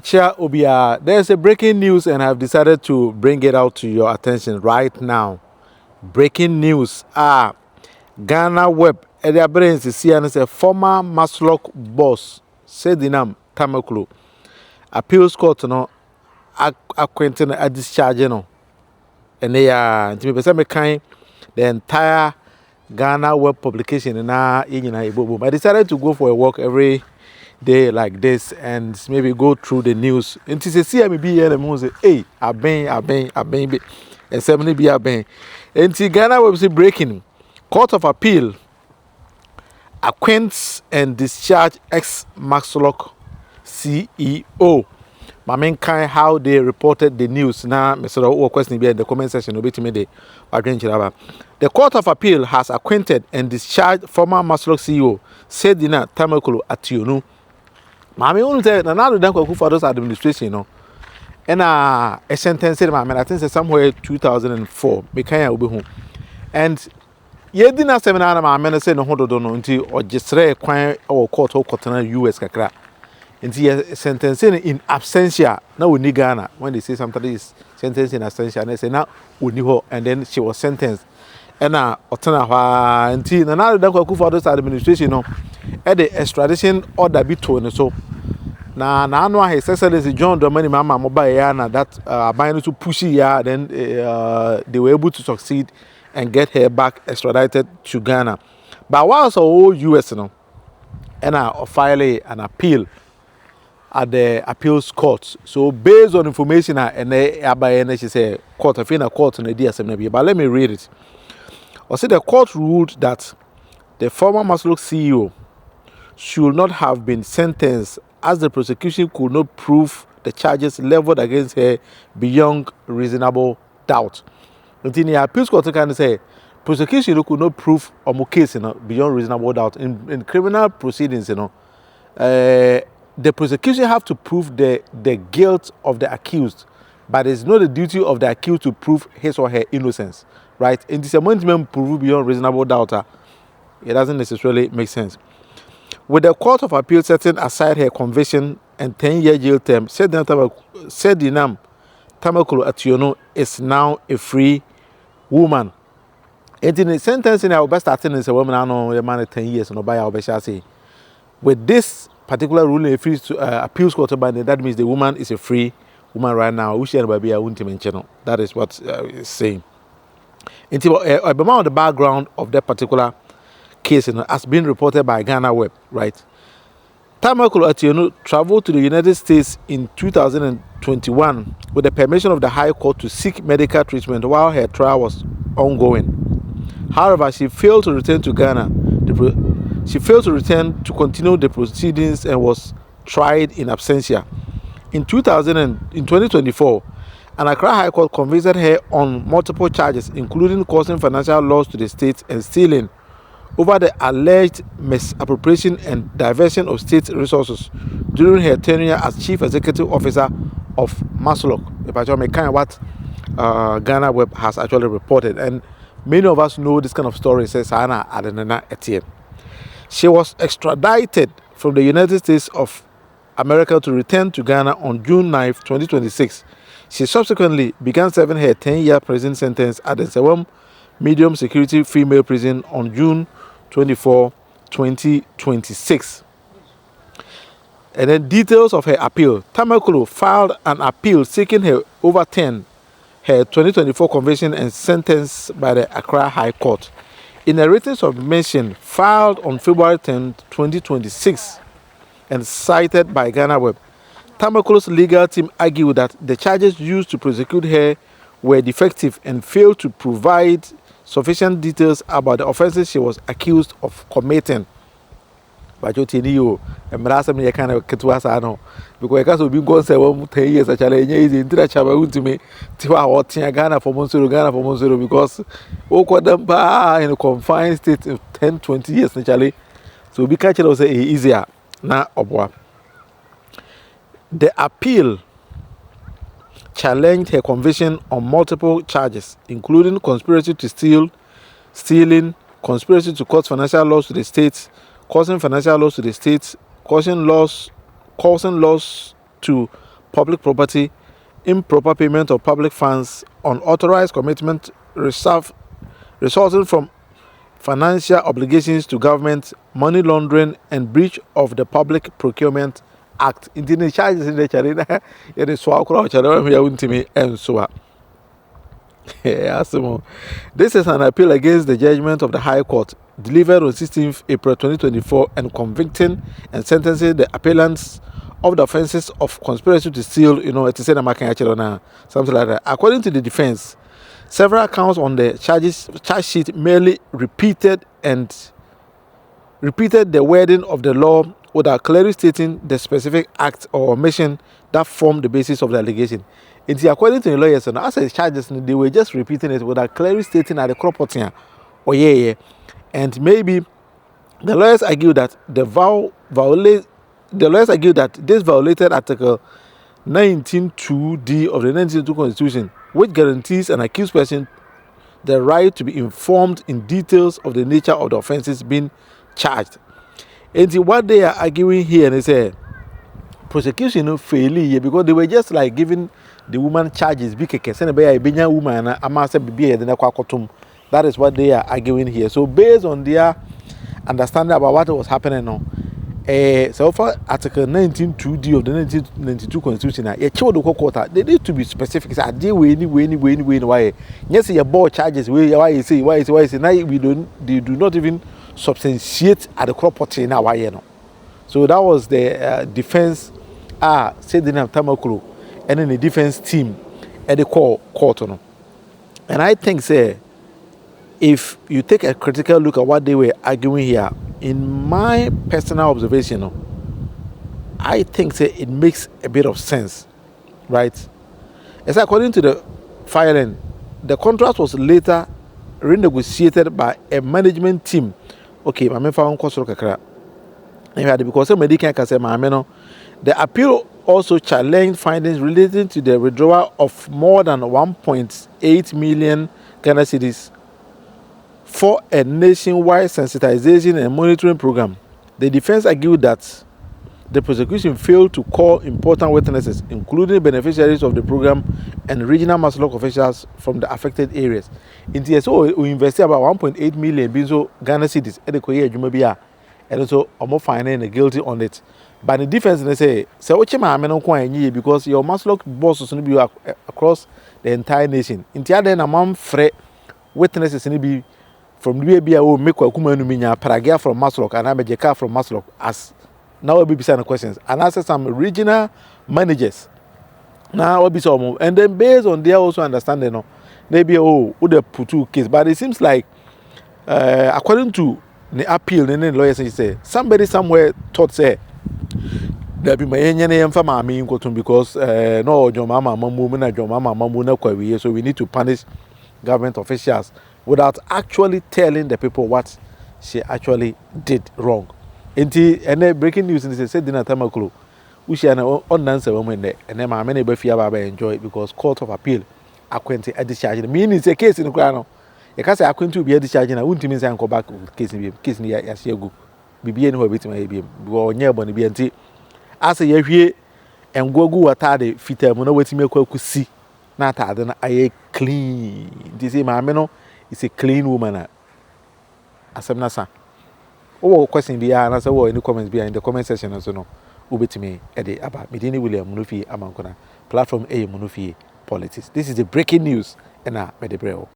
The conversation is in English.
Chair Obia, there's a breaking news, and I've decided to bring it out to your attention right now. Breaking news. Ghana Web. Their brains is here and it's a former Maslock boss, Sedina Tamakloe. Appeals court no acquitting a discharge no. And they are the entire Ghana Web publication and I decided to go for a walk every day like this and maybe go through the news. And to see me be here and say, hey, I've been, and 70 be been. And to Ghana Web breaking. Court of Appeal acquits and discharge ex-Maslock CEO. My main kind how they reported the news. Now, Mr. question be in the comment section. The Court of Appeal has acquitted and discharged former Maslock CEO Sedina Tamakloe-Attionu. I mean, only say now the Danko for those administration, you know. And a sentence, I think somewhere 2004. Me can be home. And Yedina seminar, my man say no hold on until or just say quite or court or court US kakra. Until sentencing in absentia. Now we need Ghana when they say somebody is sentenced in absentia, and they say now we need her, and then she was sentenced. And now until now the Danko for those administration, you know. At the extradition order be torn so now no his excellency John Domini Mama mobile yana that buying to push ya then they were able to succeed and get her back extradited to Ghana. But whilst all US no and file an appeal at the appeals court. So based on information and she say court of in a court in the DSM. But let me read it. I say the court ruled that the former Maslock CEO should not have been sentenced as the prosecution could not prove the charges leveled against her beyond reasonable doubt. Until the appeals court can say prosecution could not prove a case beyond reasonable doubt. In criminal proceedings, the prosecution have to prove the guilt of the accused, but it's not the duty of the accused to prove his or her innocence, right? In this amendment, prove beyond reasonable doubt, it doesn't necessarily make sense. With the Court of Appeal setting aside her conviction and 10-year jail term, Sedina Tamakloe-Attionu is now a free woman. And in the sentencing, I will best starting as a woman, I know a man 10 years, no by our say. With this particular ruling, appeals court, that means the woman is a free woman right now. That is what it's saying. About the background of that particular case has been reported by Ghana Web, right? Tamakloe-Attionu traveled to the United States in 2021 with the permission of the High Court to seek medical treatment while her trial was ongoing. However, she failed to return to Ghana. She failed to return to continue the proceedings and was tried in absentia. In 2024, an Accra High Court convicted her on multiple charges, including causing financial loss to the state and stealing over the alleged misappropriation and diversion of state resources during her tenure as Chief Executive Officer of Maslock. What Ghana Web has actually reported, and many of us know this kind of story. Says Sana Adenana Etienne. She was extradited from the United States of America to return to Ghana on June 9, 2026. She subsequently began serving her 10-year prison sentence at the Sewam medium security female prison on June 24, 2026. And then details of her appeal. Tamakloe filed an appeal seeking her overturn her 2024 conviction and sentence by the Accra High Court. In a written submission filed on February 10, 2026 and cited by Ghana Web, Tamakloe's legal team argued that the charges used to prosecute her were defective and failed to provide sufficient details about the offenses she was accused of committing. But you tell and me kind of ketwasa because I can't be gone 10 years actually easy into the chaba to me to our Ghana for Monsuru because in a confined state of 10-20 years naturally. So be catching us easier now obwa. The appeal challenged her conviction on multiple charges, including conspiracy to stealing, conspiracy to cause financial loss to the state, causing financial loss to the state, causing loss to public property, improper payment of public funds, unauthorized commitment resulting from financial obligations to government, money laundering, and breach of the Public Procurement Act. In the charges in the Charina, it is so crouch and so. This is an appeal against the judgment of the High Court delivered on 16th April 2024 and convicting and sentencing the appellants of the offenses of conspiracy to steal, to say something like that. According to the defense, several counts on the charge sheet merely repeated the wording of the law without clearly stating the specific act or omission that formed the basis of the allegation. According to the lawyers, as the charges, they were just repeating it without clearly stating at the crop and maybe the lawyers argue that this violated Article 19(2)(d) of the 1992 Constitution, which guarantees an accused person the right to be informed in details of the nature of the offenses being charged. And what they are arguing here, they say prosecution failed here because they were just like giving the woman charges. That is what they are arguing here. So based on their understanding about what was happening now, so for Article 19(2)(d) of the 1992 Constitution, they need to be specific. Say, why? Yes, your board charges. Why you say? Now they do not even substantiate at the property now. Why no? So that was the defense. Sedina Tamakloe, and then the defense team at the court. And I think, say, if you take a critical look at what they were arguing here, in my personal observation, I think it makes a bit of sense, right? As according to the filing, the contract was later renegotiated by a management team. Okay, because the appeal also challenged findings relating to the withdrawal of more than 1.8 million Ghana cedis for a nationwide sensitization and monitoring program. The defense argued that the prosecution failed to call important witnesses, including beneficiaries of the program and regional Maslok officials from the affected areas. In TSO, we invested about 1.8 million Ghana cedis at the Korea Jumabia, and also almost finding guilty on it. But the defense, they say, because your Maslok bosses will be across the entire nation. In the other, among witnesses be from the baby, I will make a Kumanuminia, Paragia from Maslok, and I'm a Jeka from Maslok, as now will be beside questions, and answer some regional managers. Now will be some, and then based on their also understanding, maybe would have put two case, but it seems like, according to the appeal, and then lawyers say somebody somewhere thought say there be my name for my mean because no your mama mamu your mama mamu so we need to punish government officials without actually telling the people what she actually did wrong. And then breaking news and they said Sedina Tamakloe, which are on answer woman there, and then my many enjoy it because Court of Appeal acquitted a discharge. Meaning it's a case in the ground. You can't say I couldn't be a discharge and I wouldn't mean say go back case in Yasiago. Be no bit my baby, go near Bonnie BNT. As a year and go atade fitter, no way to make could see. Not than I clean. This is my meno is a clean woman. As I'm not. Oh, question be answer in the comments behind in the comment section as no. Ubit me about Medini William Munufie Amankona platform Munufie Politics. This is the breaking news and Medebreo.